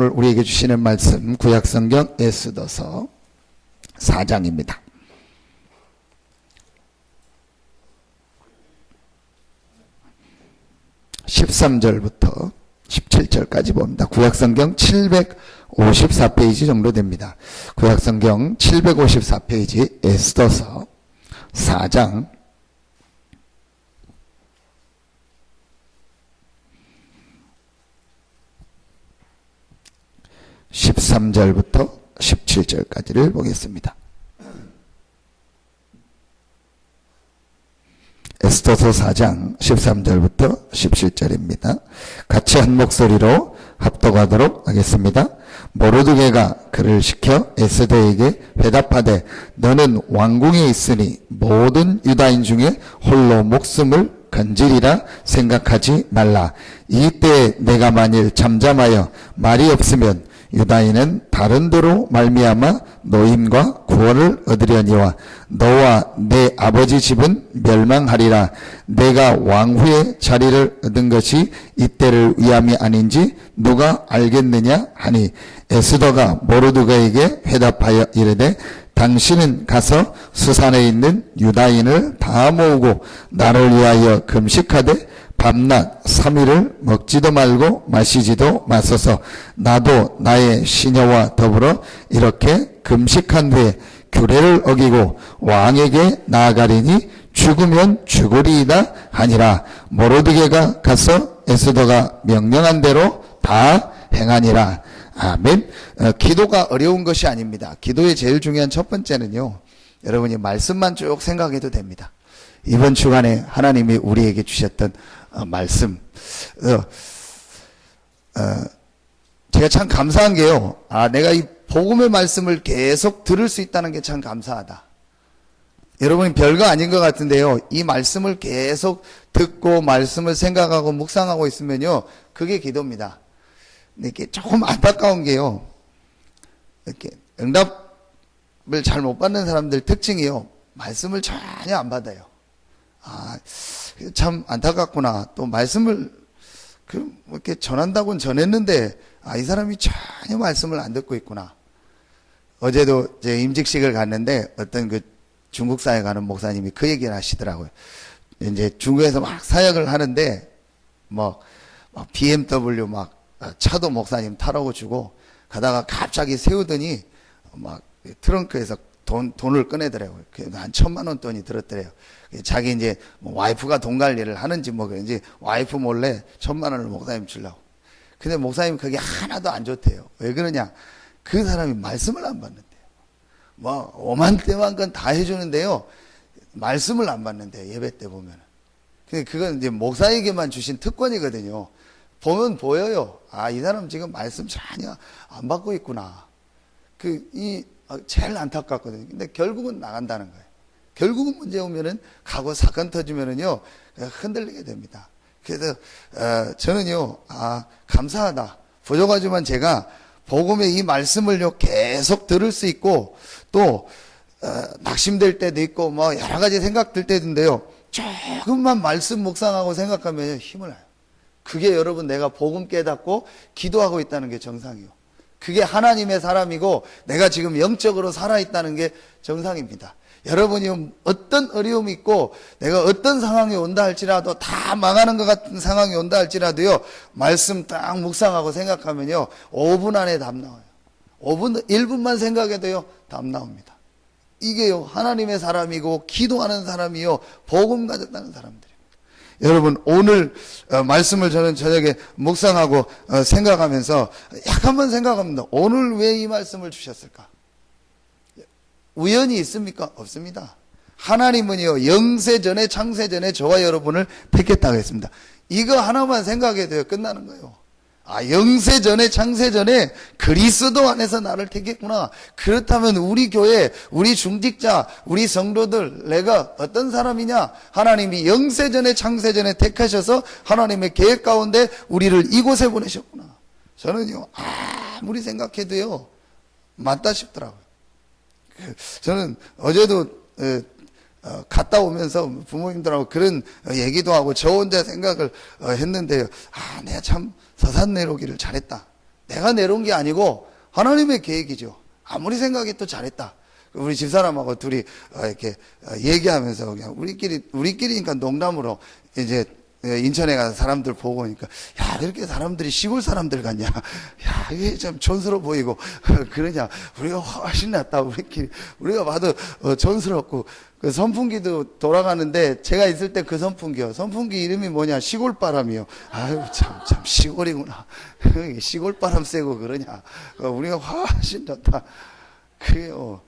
오늘 우리에게 주시는 말씀 구약성경 에스더서 4장입니다. 13절부터 17절까지 봅니다. 구약성경 754페이지 정도 됩니다. 구약성경 754페이지 에스더서 4장 13절부터 17절까지를 보겠습니다. 에스더서 4장 13절부터 17절입니다. 같이 한 목소리로 합독하도록 하겠습니다. 모르드게가 그를 시켜 에스더에게 회답하되 너는 왕궁에 있으니 모든 유다인 중에 홀로 목숨을 건지리라 생각하지 말라. 이때 내가 만일 잠잠하여 말이 없으면 유다인은 다른 도로 말미암아 노임과 구원을 얻으려니와 너와 내 아버지 집은 멸망하리라. 내가 왕후의 자리를 얻은 것이 이때를 위함이 아닌지 누가 알겠느냐 하니 에스더가 모르드게에게 회답하여 이르되 당신은 가서 수산에 있는 유다인을 다 모으고 나를 위하여 금식하되 밤낮 3일을 먹지도 말고 마시지도 마소서. 나도 나의 시녀와 더불어 이렇게 금식한 후에 규례를 어기고 왕에게 나아가리니 죽으면 죽으리이다 하니라. 모르드게가 가서 에스더가 명령한 대로 다 행하니라. 아멘. 기도가 어려운 것이 아닙니다. 기도의 제일 중요한 첫 번째는요, 여러분이 말씀만 쭉 생각해도 됩니다. 이번 주간에 하나님이 우리에게 주셨던 말씀, 제가 참 감사한 게요, 내가 이 복음의 말씀을 계속 들을 수 있다는 게 참 감사하다. 여러분이 별거 아닌 것 같은데요, 이 말씀을 계속 듣고 말씀을 생각하고 묵상하고 있으면요, 그게 기도입니다. 근데 이게 조금 안타까운 게요, 이렇게 응답을 잘 못 받는 사람들 특징이요, 말씀을 전혀 안 받아요. 참 안타깝구나. 또 말씀을 이렇게 전한다고는 전했는데 이 사람이 전혀 말씀을 안 듣고 있구나. 어제도 제 임직식을 갔는데 어떤 그 중국사에 가는 목사님이 그 얘기를 하시더라고요. 이제 중국에서 막 사역을 하는데 막 BMW 막 차도 목사님 타라고 주고 가다가 갑자기 세우더니 막 트렁크에서 돈을 꺼내더라고요. 한 1,000만 원 돈이 들었더래요. 자기 이제 와이프가 돈 관리를 하는지 뭐 그런지 와이프 몰래 1,000만 원을 목사님 주려고. 근데 목사님 그게 하나도 안 좋대요. 왜 그러냐? 그 사람이 말씀을 안 받는데요. 뭐 오만때만 건 다 해주는데요, 말씀을 안 받는데요, 예배 때 보면. 근데 그건 이제 목사에게만 주신 특권이거든요. 보면 보여요. 이 사람 지금 말씀 전혀 안 받고 있구나. 제일 안타깝거든요. 근데 결국은 나간다는 거예요. 결국은 문제 오면은 가고 사건 터지면은요, 흔들리게 됩니다. 그래서, 저는요, 감사하다. 부족하지만 제가 복음의 이 말씀을요, 계속 들을 수 있고, 또, 낙심될 때도 있고, 뭐, 여러 가지 생각 들 때도 있는데요, 조금만 말씀 묵상하고 생각하면 힘을 나요. 그게 여러분 내가 복음 깨닫고 기도하고 있다는 게 정상이요. 그게 하나님의 사람이고 내가 지금 영적으로 살아있다는 게 정상입니다. 여러분이 어떤 어려움이 있고 내가 어떤 상황이 온다 할지라도, 다 망하는 것 같은 상황이 온다 할지라도요, 말씀 딱 묵상하고 생각하면요, 5분 안에 답 나와요. 1분만 생각해도요, 답 나옵니다. 이게요, 하나님의 사람이고 기도하는 사람이요, 복음 가졌다는 사람들입니다. 여러분, 오늘 말씀을 저는 저녁에 묵상하고 생각하면서 약간만 생각합니다. 오늘 왜 이 말씀을 주셨을까? 우연이 있습니까? 없습니다. 하나님은요, 영세 전에 창세 전에 저와 여러분을 택했다고 했습니다. 이거 하나만 생각해도요, 끝나는 거예요. 영세 전에 창세 전에 그리스도 안에서 나를 택했구나. 그렇다면 우리 교회, 우리 중직자, 우리 성도들, 내가 어떤 사람이냐? 하나님이 영세 전에 창세 전에 택하셔서 하나님의 계획 가운데 우리를 이곳에 보내셨구나. 저는요, 아무리 생각해도요, 맞다 싶더라고요. 저는 어제도 갔다 오면서 부모님들하고 그런 얘기도 하고 저 혼자 생각을 했는데요. 내가 참 서산내려오기를 잘했다. 내가 내려온 게 아니고 하나님의 계획이죠. 아무리 생각해도 잘했다. 우리 집사람하고 둘이 이렇게 얘기하면서 그냥 우리끼리니까 농담으로 이제 인천에 가서 사람들 보고 오니까, 야, 이렇게 사람들이 시골 사람들 같냐? 야, 이게 좀 촌스러워 보이고, 그러냐? 우리가 훨씬 낫다, 우리끼리. 우리가 봐도 촌스럽고, 그 선풍기도 돌아가는데, 제가 있을 때 그 선풍기 이름이 뭐냐? 시골바람이요. 아유, 참, 시골이구나. 시골바람 쐬고 그러냐? 우리가 훨씬 낫다. 그래요.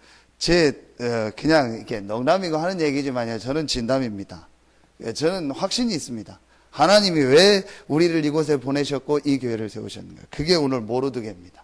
그냥 이렇게 농담이고 하는 얘기지만요, 저는 진담입니다. 저는 확신이 있습니다. 하나님이 왜 우리를 이곳에 보내셨고 이 교회를 세우셨는가. 그게 오늘 모르드게입니다.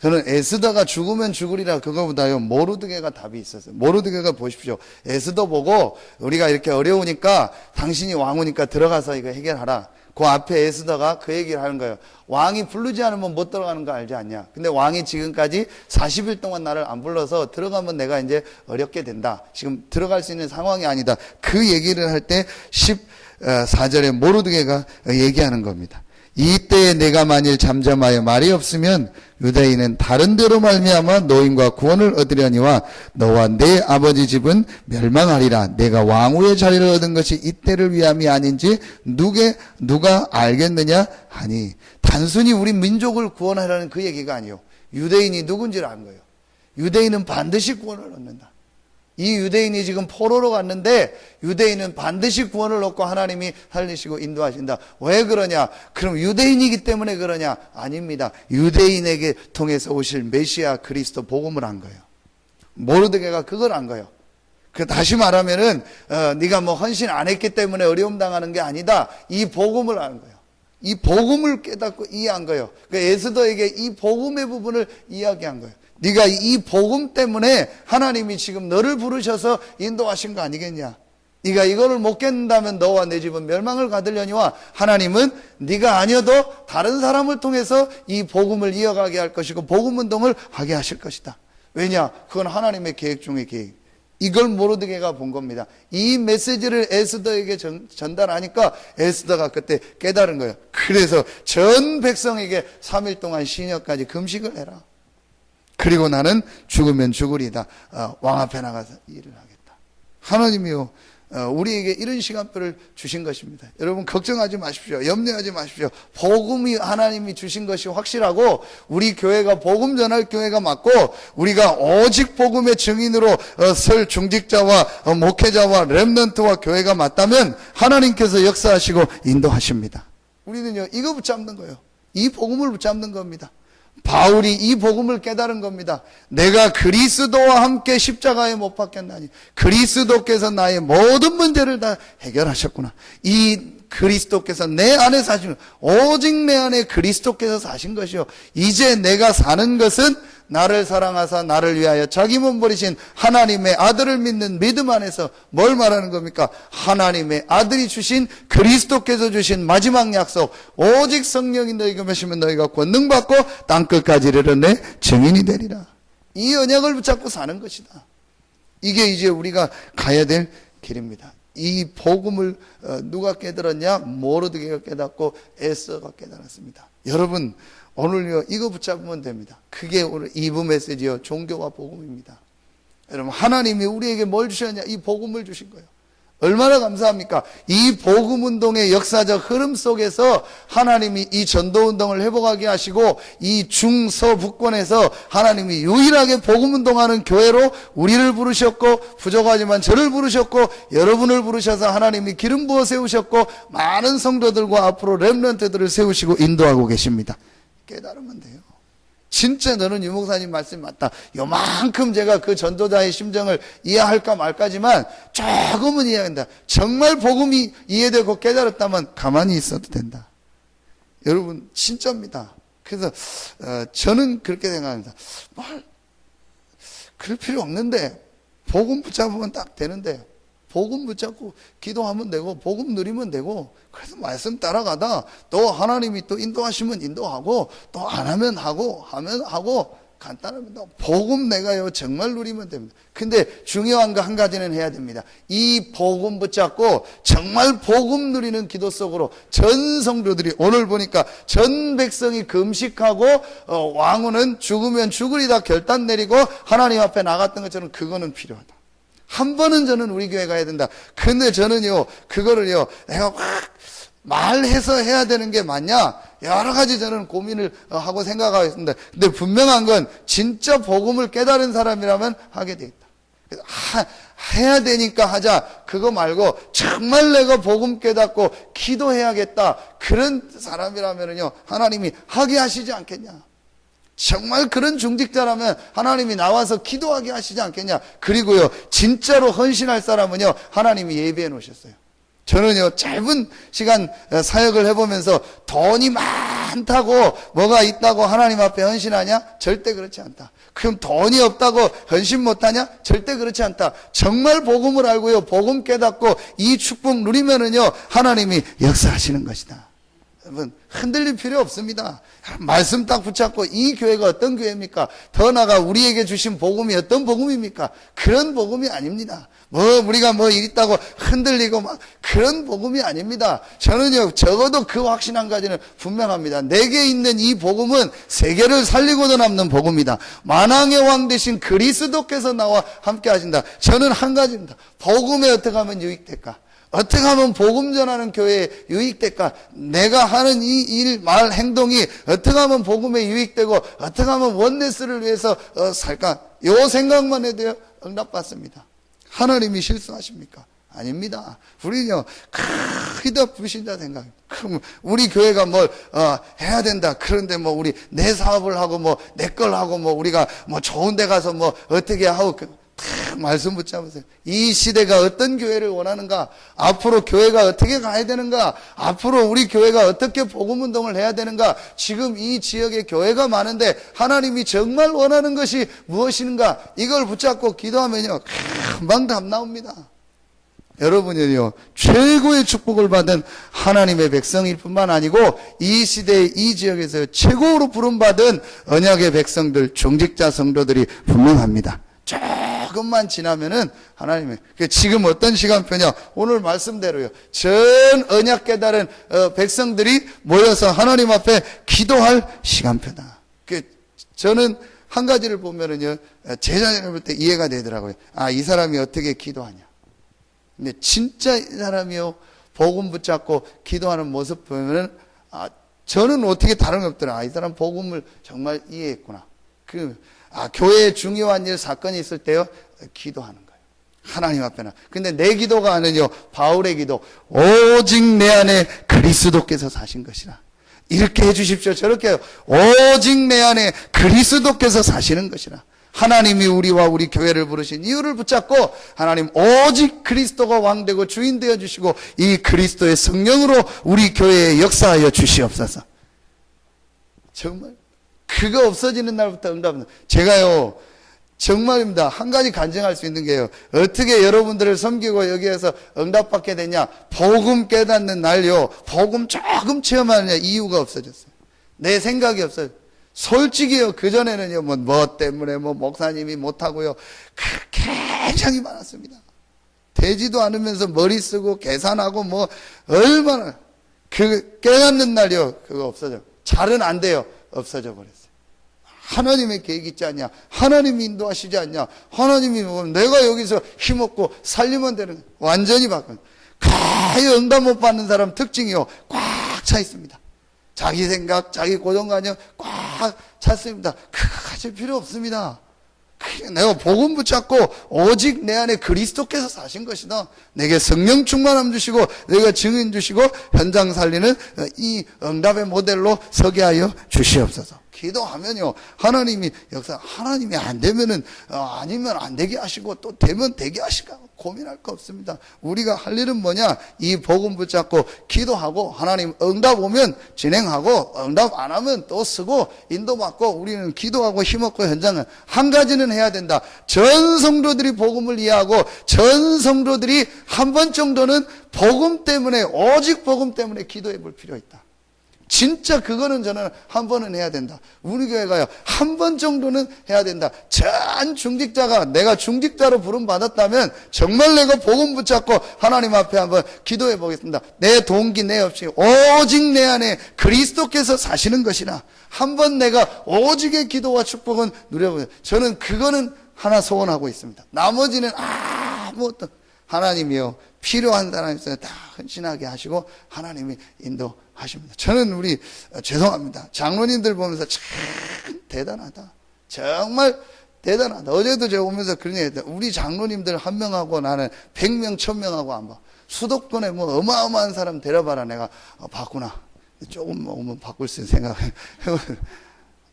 저는 에스더가 죽으면 죽으리라 그거보다요 모르드게가 답이 있었어요. 모르드게가 보십시오. 에스더 보고 우리가 이렇게 어려우니까 당신이 왕후니까 들어가서 이거 해결하라. 그 앞에 에스더가 그 얘기를 하는 거예요. 왕이 부르지 않으면 못 들어가는 거 알지 않냐. 근데 왕이 지금까지 40일 동안 나를 안 불러서 들어가면 내가 이제 어렵게 된다. 지금 들어갈 수 있는 상황이 아니다. 그 얘기를 할 때 14절에 모르드게가 얘기하는 겁니다. 이때에 내가 만일 잠잠하여 말이 없으면 유대인은 다른 데로 말미암아 노임과 구원을 얻으려니와 너와 내 아버지 집은 멸망하리라. 내가 왕후의 자리를 얻은 것이 이때를 위함이 아닌지 누가 알겠느냐 하니, 단순히 우리 민족을 구원하라는 그 얘기가 아니요, 유대인이 누군지를 아는 거예요. 유대인은 반드시 구원을 얻는다. 이 유대인이 지금 포로로 갔는데 유대인은 반드시 구원을 얻고 하나님이 살리시고 인도하신다. 왜 그러냐? 그럼 유대인이기 때문에 그러냐? 아닙니다. 유대인에게 통해서 오실 메시아 그리스도 복음을 안 거예요. 모르드게가 그걸 안 거예요. 다시 말하면은 네가 뭐 헌신 안 했기 때문에 어려움 당하는 게 아니다. 이 복음을 아는 거예요. 이 복음을 깨닫고 이해한 거예요. 에스더에게 이 복음의 부분을 이야기한 거예요. 네가 이 복음 때문에 하나님이 지금 너를 부르셔서 인도하신 거 아니겠냐? 네가 이거를 못 깨닫는다면 너와 내 집은 멸망을 가들려니와 하나님은 네가 아니어도 다른 사람을 통해서 이 복음을 이어가게 할 것이고 복음 운동을 하게 하실 것이다. 왜냐? 그건 하나님의 계획 중의 계획. 이걸 모르드게가 본 겁니다. 이 메시지를 에스더에게 전달하니까 에스더가 그때 깨달은 거예요. 그래서 전 백성에게 3일 동안 시녀까지 금식을 해라. 그리고 나는 죽으면 죽으리다. 왕 앞에 나가서 일을 하겠다. 하나님이요, 우리에게 이런 시간표를 주신 것입니다. 여러분 걱정하지 마십시오. 염려하지 마십시오. 복음이 하나님이 주신 것이 확실하고 우리 교회가 복음 전할 교회가 맞고 우리가 오직 복음의 증인으로 설 중직자와 목회자와 렘넌트와 교회가 맞다면 하나님께서 역사하시고 인도하십니다. 우리는요 이거 붙잡는 거예요. 이 복음을 붙잡는 겁니다. 바울이 이 복음을 깨달은 겁니다. 내가 그리스도와 함께 십자가에 못 박혔나니 그리스도께서 나의 모든 문제를 다 해결하셨구나. 이 그리스도께서 내 안에 사시는, 오직 내 안에 그리스도께서 사신 것이요, 이제 내가 사는 것은 나를 사랑하사 나를 위하여 자기 몸 버리신 하나님의 아들을 믿는 믿음 안에서. 뭘 말하는 겁니까? 하나님의 아들이 주신, 그리스도께서 주신 마지막 약속, 오직 성령이 너희가 계시면 너희가 권능 받고 땅끝까지 이르러 내 증인이 되리라. 이 언약을 붙잡고 사는 것이다. 이게 이제 우리가 가야 될 길입니다. 이 복음을 누가 깨달았냐? 모르드게가 깨닫고 에스더가 깨달았습니다. 여러분 오늘요 이거 붙잡으면 됩니다. 그게 오늘 2부 메시지요, 종교와 복음입니다. 여러분 하나님이 우리에게 뭘 주셨냐? 이 복음을 주신 거예요. 얼마나 감사합니까? 이 복음 운동의 역사적 흐름 속에서 하나님이 이 전도 운동을 회복하게 하시고 이 중서북권에서 하나님이 유일하게 복음 운동하는 교회로 우리를 부르셨고, 부족하지만 저를 부르셨고 여러분을 부르셔서 하나님이 기름 부어 세우셨고 많은 성도들과 앞으로 렘넌트들을 세우시고 인도하고 계십니다. 깨달으면 돼요. 진짜 너는 유목사님 말씀이 맞다. 요만큼 제가 그 전도자의 심정을 이해할까 말까지만 조금은 이해한다. 정말 복음이 이해되고 깨달았다면 가만히 있어도 된다. 여러분 진짜입니다. 그래서 저는 그렇게 생각합니다. 그럴 필요 없는데 복음 붙잡으면 딱 되는데, 복음 붙잡고 기도하면 되고 복음 누리면 되고, 그래서 말씀 따라가다 또 하나님이 또 인도하시면 인도하고 또 안 하면 하고 하면 하고 간단합니다. 복음 내가요 정말 누리면 됩니다. 근데 중요한 거 한 가지는 해야 됩니다. 이 복음 붙잡고 정말 복음 누리는 기도 속으로 전 성도들이, 오늘 보니까 전 백성이 금식하고 왕후는 죽으면 죽으리다 결단 내리고 하나님 앞에 나갔던 것처럼 그거는 필요하다. 한 번은 저는 우리 교회 가야 된다. 근데 저는요 그거를요 내가 막 말해서 해야 되는 게 맞냐? 여러 가지 저는 고민을 하고 생각하고 있습니다. 근데 분명한 건 진짜 복음을 깨달은 사람이라면 하게 돼 있다. 해야 되니까 하자. 그거 말고 정말 내가 복음 깨닫고 기도해야겠다. 그런 사람이라면요 하나님이 하게 하시지 않겠냐? 정말 그런 중직자라면 하나님이 나와서 기도하게 하시지 않겠냐? 그리고요 진짜로 헌신할 사람은요 하나님이 예비해 놓으셨어요. 저는요 짧은 시간 사역을 해보면서 돈이 많다고 뭐가 있다고 하나님 앞에 헌신하냐? 절대 그렇지 않다. 그럼 돈이 없다고 헌신 못하냐? 절대 그렇지 않다. 정말 복음을 알고요 복음 깨닫고 이 축복 누리면은요 하나님이 역사하시는 것이다. 여러분 흔들릴 필요 없습니다. 말씀 딱 붙잡고 이 교회가 어떤 교회입니까? 더 나아가 우리에게 주신 복음이 어떤 복음입니까? 그런 복음이 아닙니다. 우리가 일 있다고 흔들리고 막 그런 복음이 아닙니다. 저는요 적어도 그 확신 한 가지는 분명합니다. 내게 있는 이 복음은 세계를 살리고도 남는 복음이다. 만왕의 왕 되신 그리스도께서 나와 함께 하신다. 저는 한 가지입니다. 복음에 어떻게 하면 유익될까? 어떻게 하면 복음 전하는 교회에 유익될까? 내가 하는 이 일, 말, 행동이 어떻게 하면 복음에 유익되고 어떻게 하면 원네스를 위해서 살까? 요 생각만 해도요 응답받습니다. 하나님이 실수하십니까? 아닙니다. 우리는요 크다 불신자 생각입니다. 그럼 우리 교회가 뭘 해야 된다. 그런데 우리 내 사업을 하고 내 걸 하고 우리가 좋은 데 가서 어떻게 하고 말씀 붙잡으세요. 이 시대가 어떤 교회를 원하는가? 앞으로 교회가 어떻게 가야 되는가? 앞으로 우리 교회가 어떻게 복음운동을 해야 되는가? 지금 이 지역에 교회가 많은데 하나님이 정말 원하는 것이 무엇인가? 이걸 붙잡고 기도하면요 금방 답 나옵니다. 여러분은요 최고의 축복을 받은 하나님의 백성일 뿐만 아니고 이 시대의 이 지역에서 최고로 부름받은 언약의 백성들, 중직자 성도들이 분명합니다. 조금만 지나면은 하나님의 지금 어떤 시간표냐? 오늘 말씀대로요. 전 언약 깨달은 백성들이 모여서 하나님 앞에 기도할 시간표다. 저는 한 가지를 보면은요 제 자신을 볼 때 이해가 되더라고요. 이 사람이 어떻게 기도하냐? 근데 진짜 이 사람이요 복음 붙잡고 기도하는 모습 보면은 저는 어떻게 다른 게 없더라. 이 사람 복음을 정말 이해했구나. 교회에 중요한 일, 사건이 있을 때요, 기도하는 거예요. 하나님 앞에나. 근데 내 기도가 아니요, 바울의 기도. 오직 내 안에 그리스도께서 사신 것이라. 이렇게 해주십시오. 저렇게 해요. 오직 내 안에 그리스도께서 사시는 것이라. 하나님이 우리와 우리 교회를 부르신 이유를 붙잡고 하나님 오직 그리스도가 왕되고 주인 되어 주시고 이 그리스도의 성령으로 우리 교회에 역사하여 주시옵소서. 정말. 그거 없어지는 날부터 응답합니다. 제가요 정말입니다. 한 가지 간증할 수 있는 게요. 어떻게 여러분들을 섬기고 여기에서 응답받게 되냐? 복음 깨닫는 날요. 복음 조금 체험하느냐 이유가 없어졌어요. 내 생각이 없어요. 솔직히요. 그전에는요. 뭐 때문에 목사님이 못하고요. 굉장히 많았습니다. 되지도 않으면서 머리 쓰고 계산하고 얼마나 깨닫는 날이요. 그거 없어져. 잘은 안 돼요. 없어져 버렸어요. 하나님의 계획이 있지 않냐? 하나님이 인도하시지 않냐? 하나님이 내가 여기서 힘없고 살리면 되는 거예요. 완전히 바꿔요. 가히 응답 못 받는 사람 특징이요. 꽉 차 있습니다. 자기 생각, 자기 고정관념 꽉 찼습니다. 그거 가질 필요 없습니다. 내가 복음 붙잡고 오직 내 안에 그리스도께서 사신 것이다. 내게 성령 충만함 주시고 내가 증인 주시고 현장 살리는 이 응답의 모델로 서게 하여 주시옵소서. 기도하면요 하나님이 하나님이 안 되면은 아니면 안 되게 하시고 또 되면 되게 하실까 고민할 거 없습니다. 우리가 할 일은 뭐냐? 이 복음 붙잡고 기도하고 하나님 응답 오면 진행하고 응답 안 하면 또 쓰고 인도받고 우리는 기도하고 힘없고 현장은 한 가지는 해야 된다. 전 성도들이 복음을 이해하고 전 성도들이 한 번 정도는 복음 때문에 오직 복음 때문에 기도해 볼 필요 있다. 진짜 그거는 저는 한 번은 해야 된다. 우리 교회가요, 한 번 정도는 해야 된다. 전 중직자가 내가 중직자로 부름받았다면 정말 내가 복음 붙잡고 하나님 앞에 한번 기도해 보겠습니다. 내 동기 내 없이 오직 내 안에 그리스도께서 사시는 것이나 한번 내가 오직의 기도와 축복은 누려보세요. 저는 그거는 하나 소원하고 있습니다. 나머지는 아무것도 하나님이요, 필요한 사람이 있어요. 다 헌신하게 하시고 하나님이 인도하십니다. 저는 죄송합니다. 장로님들 보면서 참 대단하다. 정말 대단하다. 어제도 제가 오면서 그런 얘기 했다. 우리 장로님들 한 명하고 나는 100명, 1000명하고 안 봐. 수도권에 뭐 어마어마한 사람 데려봐라. 내가 바꾸나. 조금 오면 바꿀 수 있는 생각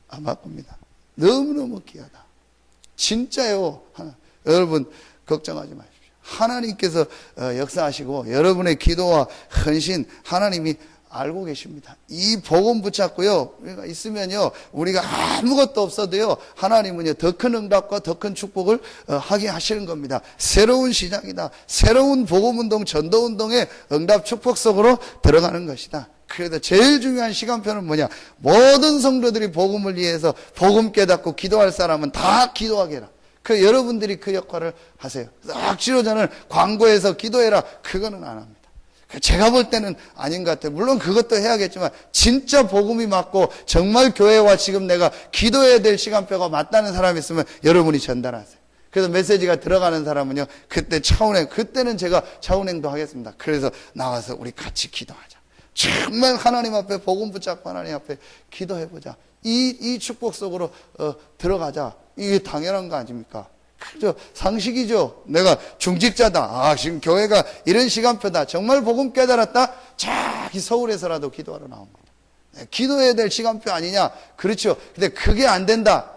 안 바꿉니다. 너무너무 귀하다. 진짜요. 여러분 걱정하지 마십시오. 하나님께서 역사하시고 여러분의 기도와 헌신 하나님이 알고 계십니다. 이 복음 붙잡고요, 우리가 있으면요, 우리가 아무것도 없어도요, 하나님은요, 더 큰 응답과 더 큰 축복을 하게 하시는 겁니다. 새로운 시작이다. 새로운 복음운동, 전도운동의 응답 축복 속으로 들어가는 것이다. 그래도 제일 중요한 시간표는 뭐냐? 모든 성도들이 복음을 위해서 복음 깨닫고 기도할 사람은 다 기도하게 해라. 여러분들이 그 역할을 하세요. 억지로 저는 광고에서 기도해라. 그거는 안 합니다. 제가 볼 때는 아닌 것 같아요. 물론 그것도 해야겠지만 진짜 복음이 맞고 정말 교회와 지금 내가 기도해야 될 시간표가 맞다는 사람이 있으면 여러분이 전달하세요. 그래서 메시지가 들어가는 사람은요, 그때는 제가 차운행도 하겠습니다. 그래서 나와서 우리 같이 기도하자. 정말 하나님 앞에 복음 붙잡고 하나님 앞에 기도해보자. 이 축복 속으로 들어가자. 이게 당연한 거 아닙니까? 그죠? 상식이죠. 내가 중직자다. 지금 교회가 이런 시간표다. 정말 복음 깨달았다. 저기 서울에서라도 기도하러 나옵니다. 기도해야 될 시간표 아니냐? 그렇죠. 근데 그게 안 된다.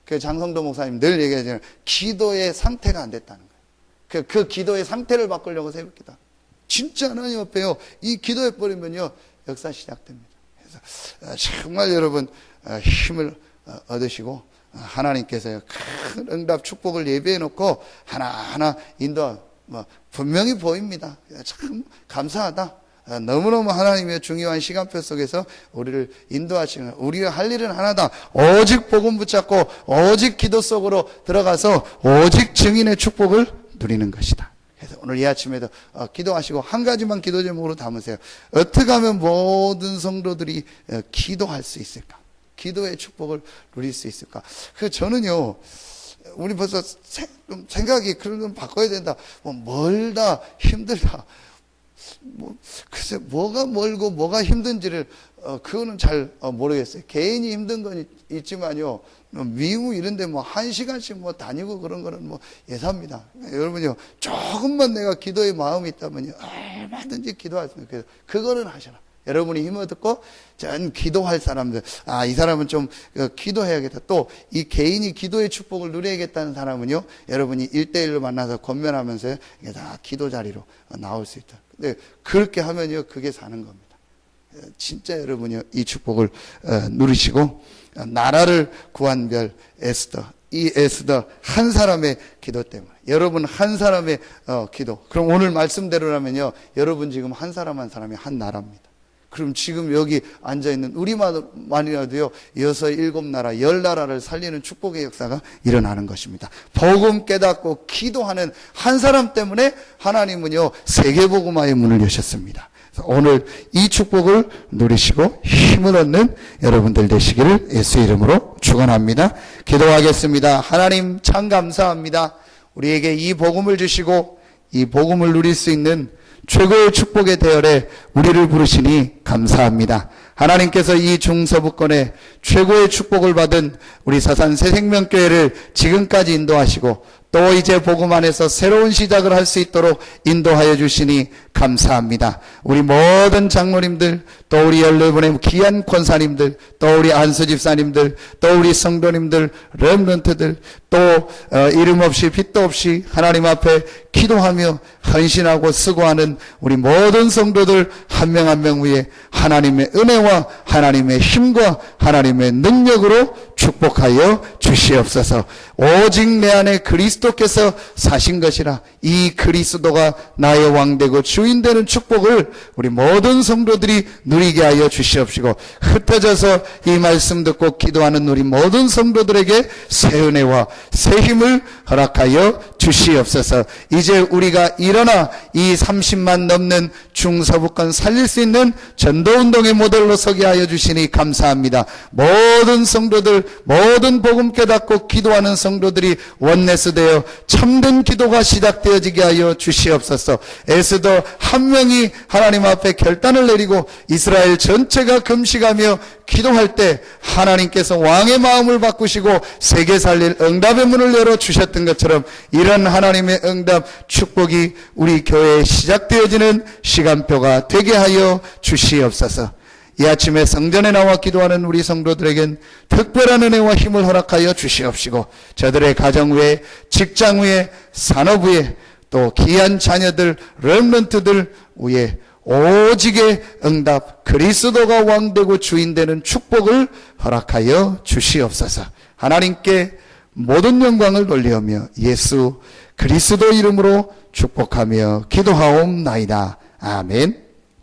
그 장성도 목사님 늘 얘기하잖아요. 기도의 상태가 안 됐다는 거예요. 그 기도의 상태를 바꾸려고 새벽기도. 진짜 하나님 앞에요, 이 기도해버리면요, 역사 시작됩니다. 그래서 정말 여러분 힘을 얻으시고 하나님께서요, 큰 응답 축복을 예비해 놓고 하나하나 분명히 보입니다. 참 감사하다. 너무너무 하나님의 중요한 시간표 속에서 우리를 인도하시는, 우리가 할 일은 하나다. 오직 복음 붙잡고 오직 기도 속으로 들어가서 오직 증인의 축복을 누리는 것이다. 그래서 오늘 이 아침에도 기도하시고 한 가지만 기도 제목으로 담으세요. 어떻게 하면 모든 성도들이 기도할 수 있을까? 기도의 축복을 누릴 수 있을까? 저는요, 우리 벌써 생각이 그런 건 바꿔야 된다. 멀다, 힘들다. 글쎄, 뭐가 멀고 뭐가 힘든지를, 그거는 잘 모르겠어요. 개인이 힘든 건 있지만요, 미국 이런데 1시간씩 다니고 그런 거는 예사입니다. 여러분요, 조금만 내가 기도의 마음이 있다면요, 얼마든지 기도할 수 있어요. 그거는 하셔라. 여러분이 힘을 듣고 전 기도할 사람들, 이 사람은 좀 기도해야겠다. 또 이 개인이 기도의 축복을 누려야겠다는 사람은요, 여러분이 1대1로 만나서 권면하면서 이게 다 기도 자리로 나올 수 있다. 근데 그렇게 하면요, 그게 사는 겁니다. 진짜 여러분이요, 이 축복을 누리시고 나라를 구한 별 에스더, 이 에스더 한 사람의 기도 때문에, 여러분 한 사람의 기도. 그럼 오늘 말씀대로라면요, 여러분 지금 한 사람이 한 나라입니다. 그럼 지금 여기 앉아있는 우리만이라도요, 6, 7나라, 10나라를 살리는 축복의 역사가 일어나는 것입니다. 복음 깨닫고 기도하는 한 사람 때문에 하나님은요, 세계복음화의 문을 여셨습니다. 오늘 이 축복을 누리시고 힘을 얻는 여러분들 되시기를 예수 이름으로 축원합니다. 기도하겠습니다. 하나님 참 감사합니다. 우리에게 이 복음을 주시고 이 복음을 누릴 수 있는 최고의 축복의 대열에 우리를 부르시니 감사합니다. 하나님께서 이 중서부권에 최고의 축복을 받은 우리 서산 새생명교회를 지금까지 인도하시고 또 이제 복음 안에서 새로운 시작을 할 수 있도록 인도하여 주시니 감사합니다. 우리 모든 장로님들, 또 우리 14분의 귀한 권사님들, 또 우리 안수 집사님들, 또 우리 성도님들, 렘넌트들, 또 이름 없이 빛도 없이 하나님 앞에 기도하며 헌신하고 수고하는 우리 모든 성도들 한 명 한 명 위에 하나님의 은혜와 하나님의 힘과 하나님의 능력으로 축복하여 주시옵소서. 오직 내 안에 그리스도께서 사신 것이라 이 그리스도가 나의 왕 되고 주의 주인 되는 축복을 우리 모든 성도들이 누리게 하여 주시옵시고, 흩어져서 이 말씀 듣고 기도하는 우리 모든 성도들에게 새 은혜와 새 힘을 허락하여 주시옵소서. 이제 우리가 일어나 이 30만 넘는 중서부권 살릴 수 있는 전도운동의 모델로 서게 하여 주시니 감사합니다. 모든 성도들, 모든 복음 깨닫고 기도하는 성도들이 원내스 되어 참된 기도가 시작되어지게 하여 주시옵소서. 에스더 한 명이 하나님 앞에 결단을 내리고 이스라엘 전체가 금식하며 기도할 때 하나님께서 왕의 마음을 바꾸시고 세계 살릴 응답의 문을 열어주셨던 것처럼, 이런 하나님의 응답 축복이 우리 교회에 시작되어지는 시간표가 되게 하여 주시옵소서. 이 아침에 성전에 나와 기도하는 우리 성도들에겐 특별한 은혜와 힘을 허락하여 주시옵시고, 저들의 가정 위에, 직장 위에, 산업 위에, 또 귀한 자녀들, 렘넌트들 위에 오직의 응답, 그리스도가 왕되고 주인되는 축복을 허락하여 주시옵소서. 하나님께 모든 영광을 돌리오며 예수 그리스도 이름으로 축복하며 기도하옵나이다. 아멘.